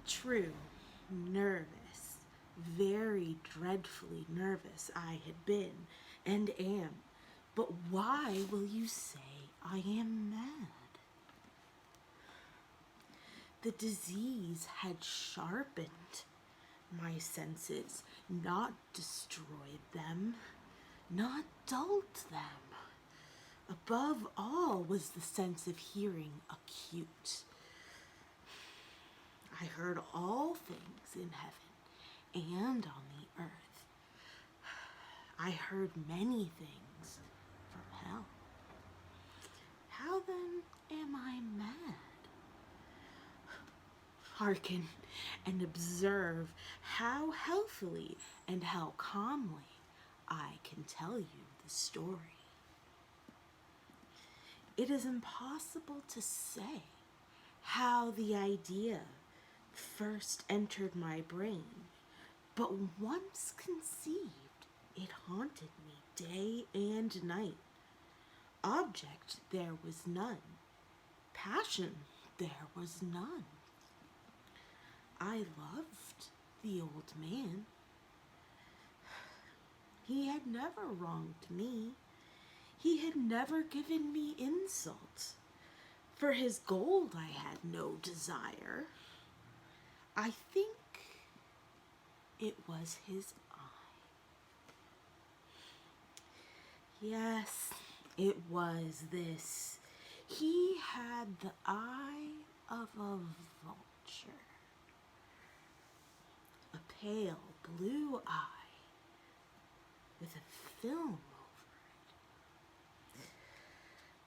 True, nervous, very dreadfully nervous I had been and am. But why will you say I am mad? The disease had sharpened my senses, not destroyed them, not dulled them. Above all was the sense of hearing acute. I heard all things in heaven and on the earth. I heard many things from hell. How then am I mad? Hearken and observe how healthily and how calmly I can tell you the story. It is impossible to say how the idea first entered my brain, but once conceived, it haunted me day and night. Object there was none, passion there was none. I loved the old man. He had never wronged me. He had never given me insult. For his gold I had no desire. I think it was his eye. Yes, it was this. He had the eye of a vulture. A pale blue eye with a film over it.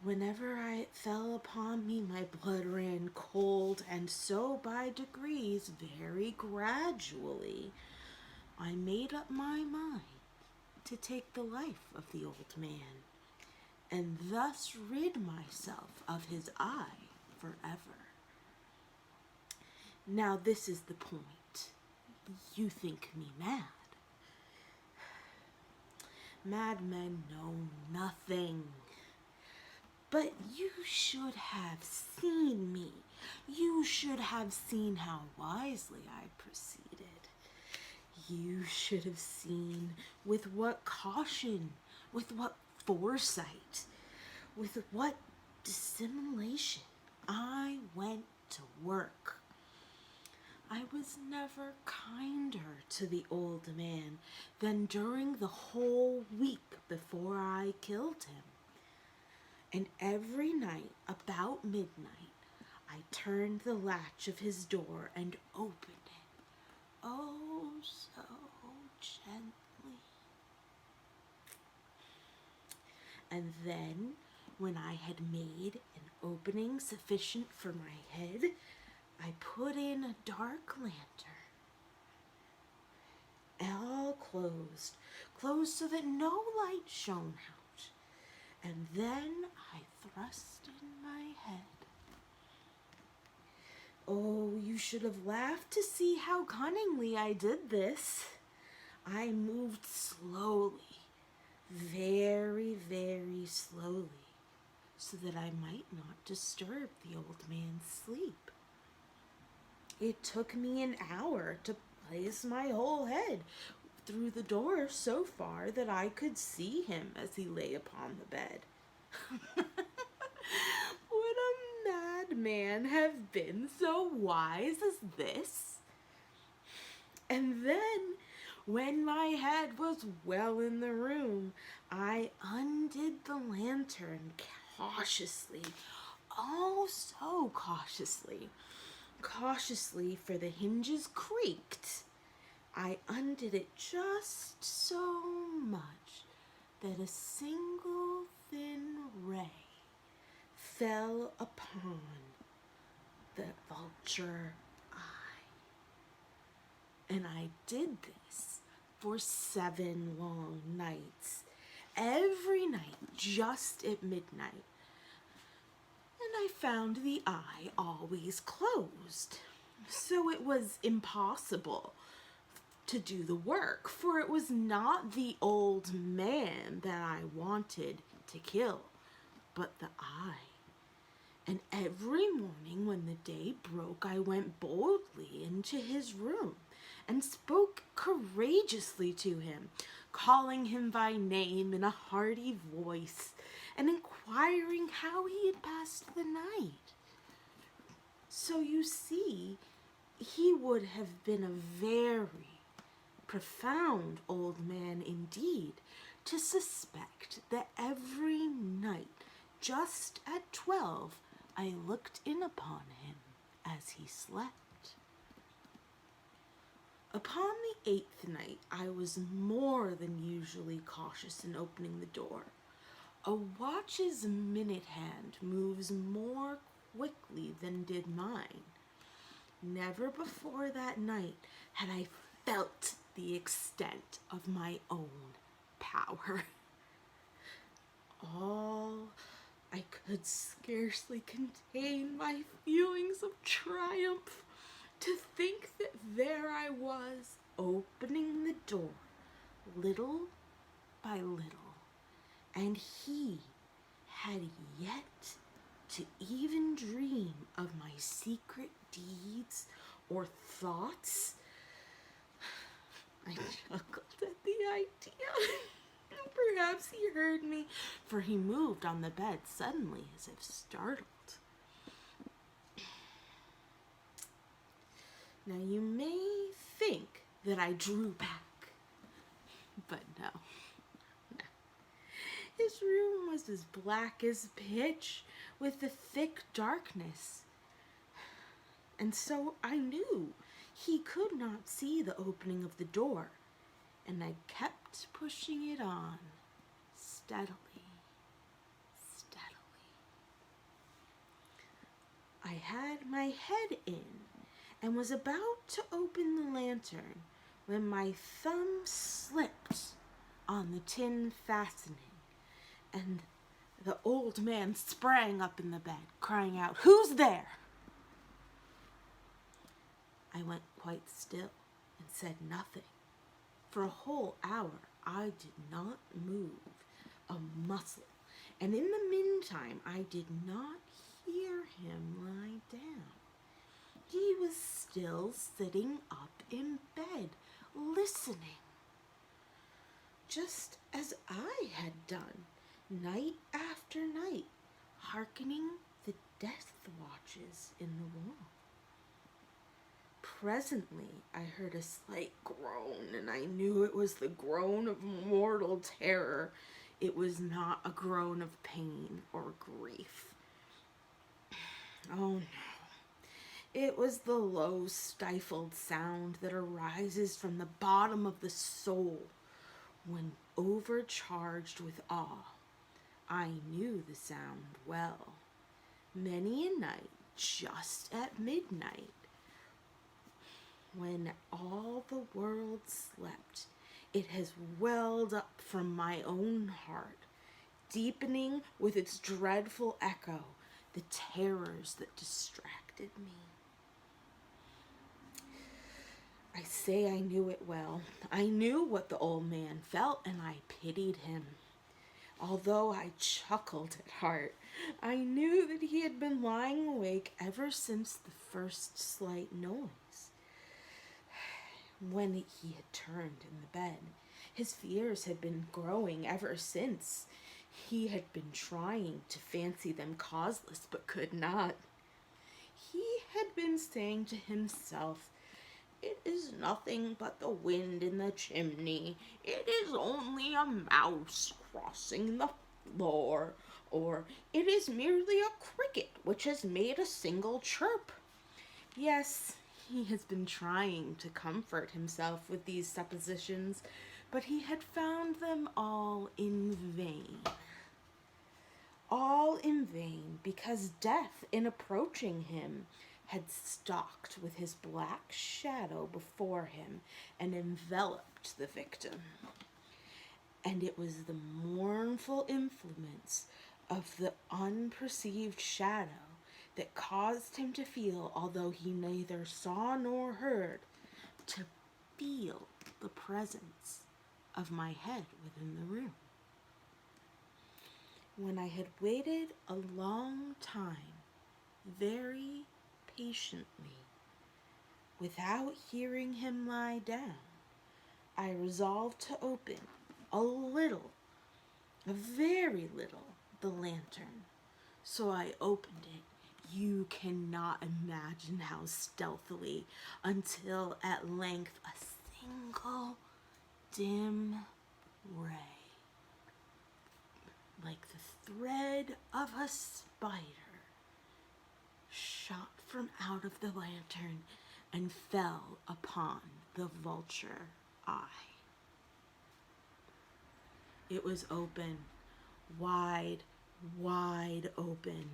Whenever it fell upon me, my blood ran cold, and so by degrees, very gradually, I made up my mind to take the life of the old man, and thus rid myself of his eye forever. Now this is the point. You think me mad. Madmen know nothing. But you should have seen me. You should have seen how wisely I proceeded. You should have seen with what caution, with what foresight, with what dissimulation I went to work. I was never kinder to the old man than during the whole week before I killed him. And every night about midnight, I turned the latch of his door and opened it, oh so gently. And then, when I had made an opening sufficient for my head, I put in a dark lantern, all closed so that no light shone out, and then I thrust in my head. Oh, you should have laughed to see how cunningly I did this. I moved slowly, very, very slowly, so that I might not disturb the old man's sleep. It took me an hour to place my whole head through the door so far that I could see him as he lay upon the bed. Would a madman have been so wise as this? And then, when my head was well in the room, I undid the lantern cautiously, oh so cautiously. Cautiously, for the hinges creaked. I undid it just so much that a single thin ray fell upon the vulture eye. And I did this for 7 long nights, every night just at midnight. And I found the eye always closed, so it was impossible to do the work, for it was not the old man that I wanted to kill, but the eye. And every morning when the day broke, I went boldly into his room and spoke courageously to him, calling him by name in a hearty voice and inquiring how he had passed the night. So you see, he would have been a very profound old man indeed to suspect that every night, just at 12, I looked in upon him as he slept. Upon the 8th night, I was more than usually cautious in opening the door. A watch's minute hand moves more quickly than did mine. Never before that night had I felt the extent of my own power. I could scarcely contain my feelings of triumph to think that there I was, opening the door, little by little, and he had yet to even dream of my secret deeds or thoughts. I chuckled at the idea. Perhaps he heard me, for he moved on the bed suddenly as if startled. Now you may think that I drew back, but no. His room was as black as pitch, with the thick darkness. And so I knew he could not see the opening of the door, and I kept pushing it on, steadily. I had my head in and was about to open the lantern when my thumb slipped on the tin fastening, and the old man sprang up in the bed, crying out, "Who's there?" I went quite still and said nothing. For a whole hour I did not move a muscle, and in the meantime I did not hear him lie down. He was still sitting up in bed, listening, just as I had done night after night, hearkening the death watches in the wall. Presently I heard a slight groan, and I knew it was the groan of mortal terror. It was not a groan of pain or grief. Oh no. It was the low, stifled sound that arises from the bottom of the soul when overcharged with awe. I knew the sound well. Many a night, just at midnight, when all the world slept, it has welled up from my own heart, deepening with its dreadful echo the terrors that distracted me. I say I knew it well. I knew what the old man felt, and I pitied him. Although I chuckled at heart, I knew that he had been lying awake ever since the first slight noise. When he had turned in the bed, his fears had been growing ever since. He had been trying to fancy them causeless, but could not. He had been saying to himself, "It is nothing but the wind in the chimney. It is only a mouse crossing the floor. Or it is merely a cricket which has made a single chirp." Yes, he has been trying to comfort himself with these suppositions, but he had found them all in vain. All in vain, because death, in approaching him, had stalked with his black shadow before him and enveloped the victim. And it was the mournful influence of the unperceived shadow that caused him to feel, although he neither saw nor heard, to feel the presence of my head within the room. When I had waited a long time, very patiently. Without hearing him lie down, I resolved to open a little, a very little, the lantern. So I opened it. You cannot imagine how stealthily, until at length a single dim ray, like the thread of a spider, shot from out of the lantern and fell upon the vulture eye. It was open, wide, wide open.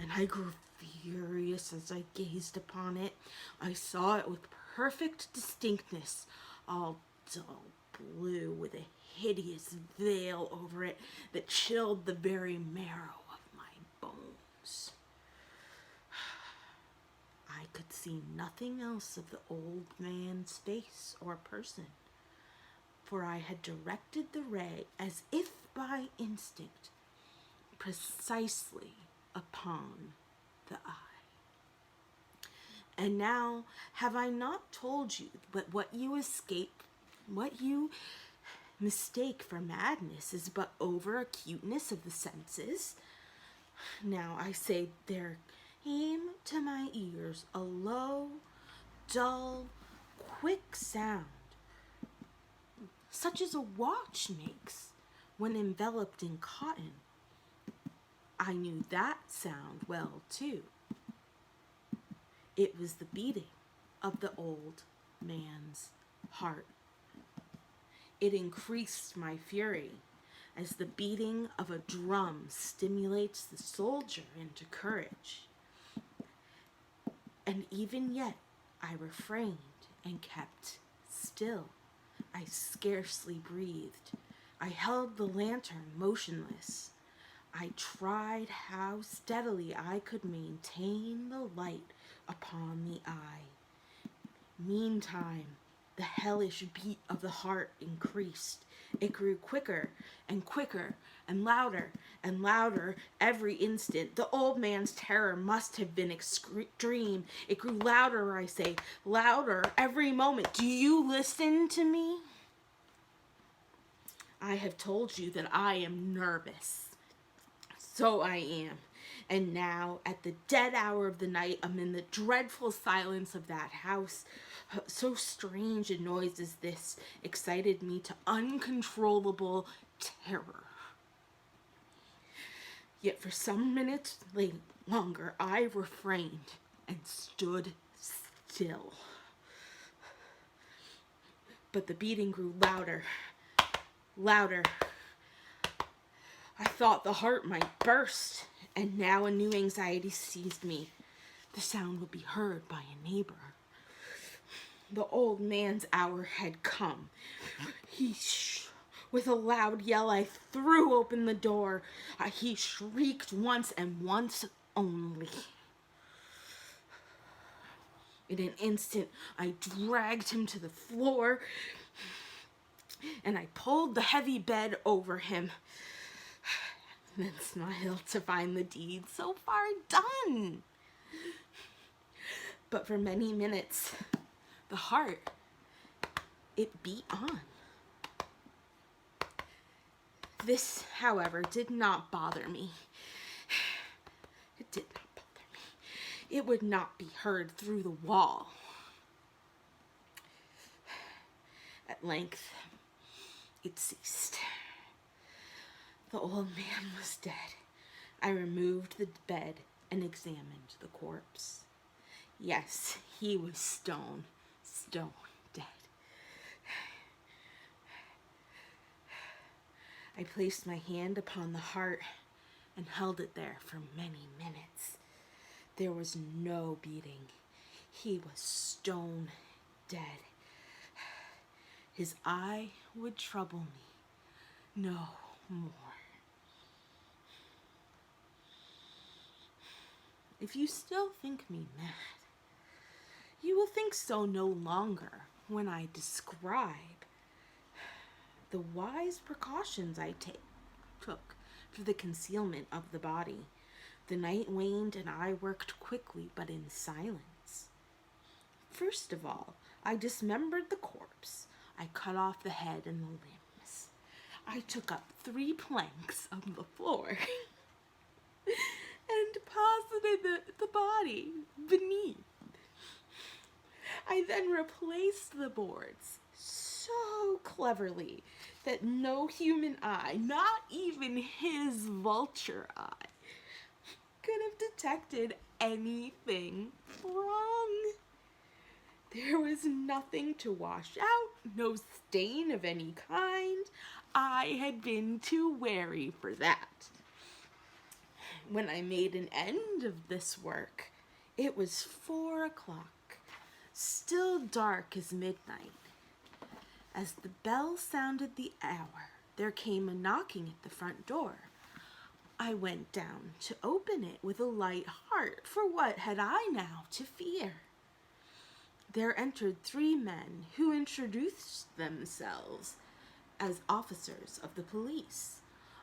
And I grew furious as I gazed upon it. I saw it with perfect distinctness, all dull blue with a hideous veil over it that chilled the very marrow of my bones. I could see nothing else of the old man's face or person, for I had directed the ray, as if by instinct, precisely upon the eye. And now, have I not told you that what you mistake for madness is but over acuteness of the senses? Now I say, there came to my ears a low, dull, quick sound, such as a watch makes when enveloped in cotton. I knew that sound well, too. It was the beating of the old man's heart. It increased my fury, as the beating of a drum stimulates the soldier into courage. And even yet I refrained and kept still. I scarcely breathed. I held the lantern motionless. I tried how steadily I could maintain the light upon the eye. Meantime, the hellish beat of the heart increased. It grew quicker and quicker and louder every instant. The old man's terror must have been extreme. It grew louder, I say, louder every moment. Do you listen to me? I have told you that I am nervous. So I am. And now, at the dead hour of the night, amid the dreadful silence of that house, so strange a noise as this excited me to uncontrollable terror. Yet for some minutes longer I refrained and stood still. But the beating grew louder. I thought the heart might burst, and now a new anxiety seized me. The sound would be heard by a neighbor. The old man's hour had come. With a loud yell, I threw open the door. He shrieked once and once only. In an instant, I dragged him to the floor, and I pulled the heavy bed over him. Then smiled to find the deed so far done. But for many minutes, the heart, it beat on. This, however, did not bother me. It did not bother me. It would not be heard through the wall. At length, it ceased. The old man was dead. I removed the bed and examined the corpse. Yes, he was stone dead. I placed my hand upon the heart and held it there for many minutes. There was no beating. He was stone dead. His eye would trouble me no more. If you still think me mad, you will think so no longer when I describe the wise precautions I took for the concealment of the body. The night waned and I worked quickly but in silence. First of all, I dismembered the corpse. I cut off the head and the limbs. I took up 3 planks of the floor and deposited the body beneath. I then replaced the boards so cleverly that no human eye, not even his vulture eye, could have detected anything wrong. There was nothing to wash out, no stain of any kind. I had been too wary for that. When I made an end of this work, it was 4 o'clock, still dark as midnight. As the bell sounded the hour, there came a knocking at the front door. I went down to open it with a light heart, for what had I now to fear? There entered 3 men who introduced themselves as officers of the police.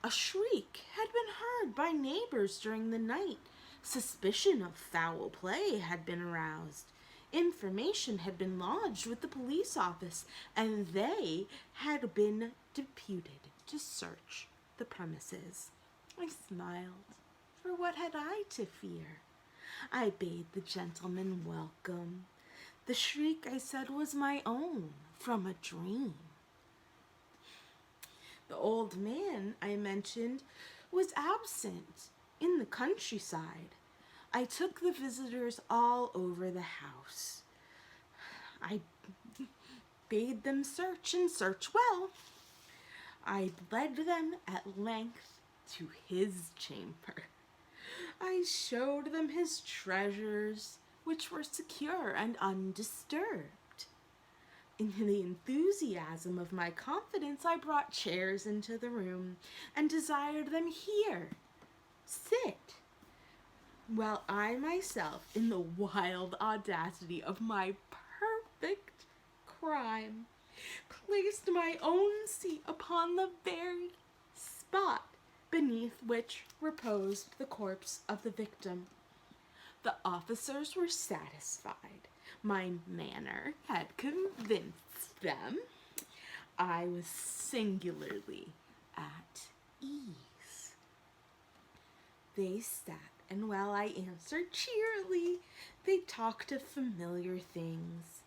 A shriek had been heard by neighbors during the night. Suspicion of foul play had been aroused. Information had been lodged with the police office, and they had been deputed to search the premises. I smiled, for what had I to fear? I bade the gentleman welcome. The shriek, I said, was my own, from a dream. The old man, I mentioned, was absent in the countryside. I took the visitors all over the house. I bade them search, and search well. I led them at length to his chamber. I showed them his treasures, which were secure and undisturbed. In the enthusiasm of my confidence, I brought chairs into the room and desired them here. Sit. While I myself, in the wild audacity of my perfect crime, placed my own seat upon the very spot beneath which reposed the corpse of the victim. The officers were satisfied. My manner had convinced them. I was singularly at ease. They sat, and while I answered cheerily, they talked of familiar things.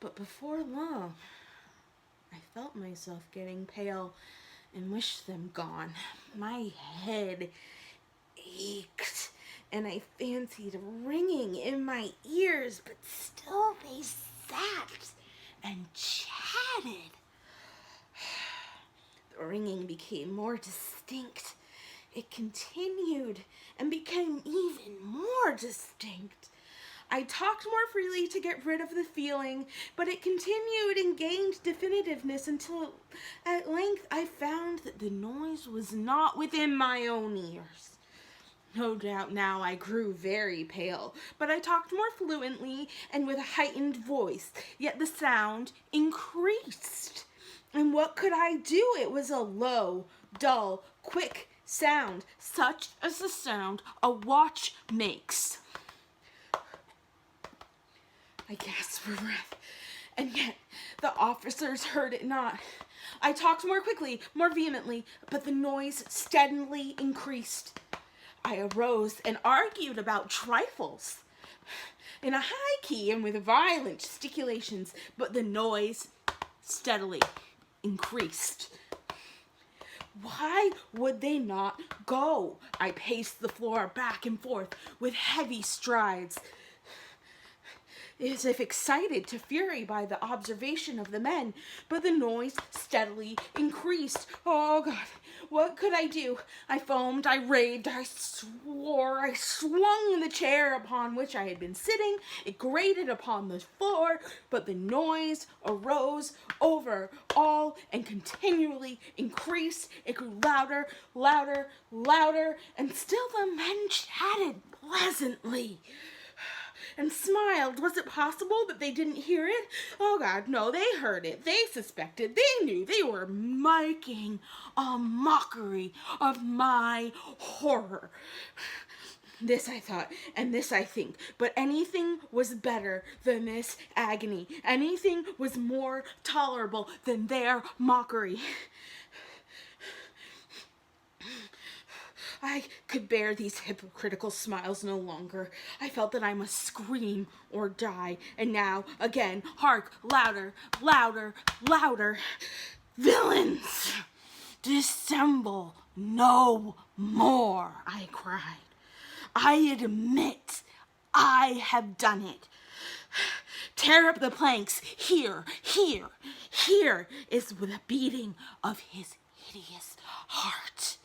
But before long, I felt myself getting pale and wished them gone. My head ached, and I fancied ringing in my ears, but still they sat and chatted. The ringing became more distinct. It continued and became even more distinct. I talked more freely to get rid of the feeling, but it continued and gained definitiveness until at length I found that the noise was not within my own ears. No doubt now I grew very pale, but I talked more fluently and with a heightened voice, yet the sound increased. And what could I do? It was a low, dull, quick sound, such as the sound a watch makes. I gasped for breath, and yet the officers heard it not. I talked more quickly, more vehemently, but the noise steadily increased. I arose and argued about trifles in a high key and with violent gesticulations, but the noise steadily increased. Why would they not go? I paced the floor back and forth with heavy strides, as if excited to fury by the observation of the men, but the noise steadily increased. Oh God, what could I do? I foamed, I raved, I swore, I swung the chair upon which I had been sitting. It grated upon the floor, but the noise arose over all and continually increased. It grew louder, louder, louder, and still the men chatted pleasantly and smiled. Was it possible that they didn't hear it? Oh God, no, they heard it. They suspected. They knew. They were making a mockery of my horror. This I thought, and this I think, but anything was better than this agony. Anything was more tolerable than their mockery. I could bear these hypocritical smiles no longer. I felt that I must scream or die. And now, again, hark, louder, louder, louder. Villains! Dissemble no more, I cried. I admit I have done it. Tear up the planks. Here is the beating of his hideous heart.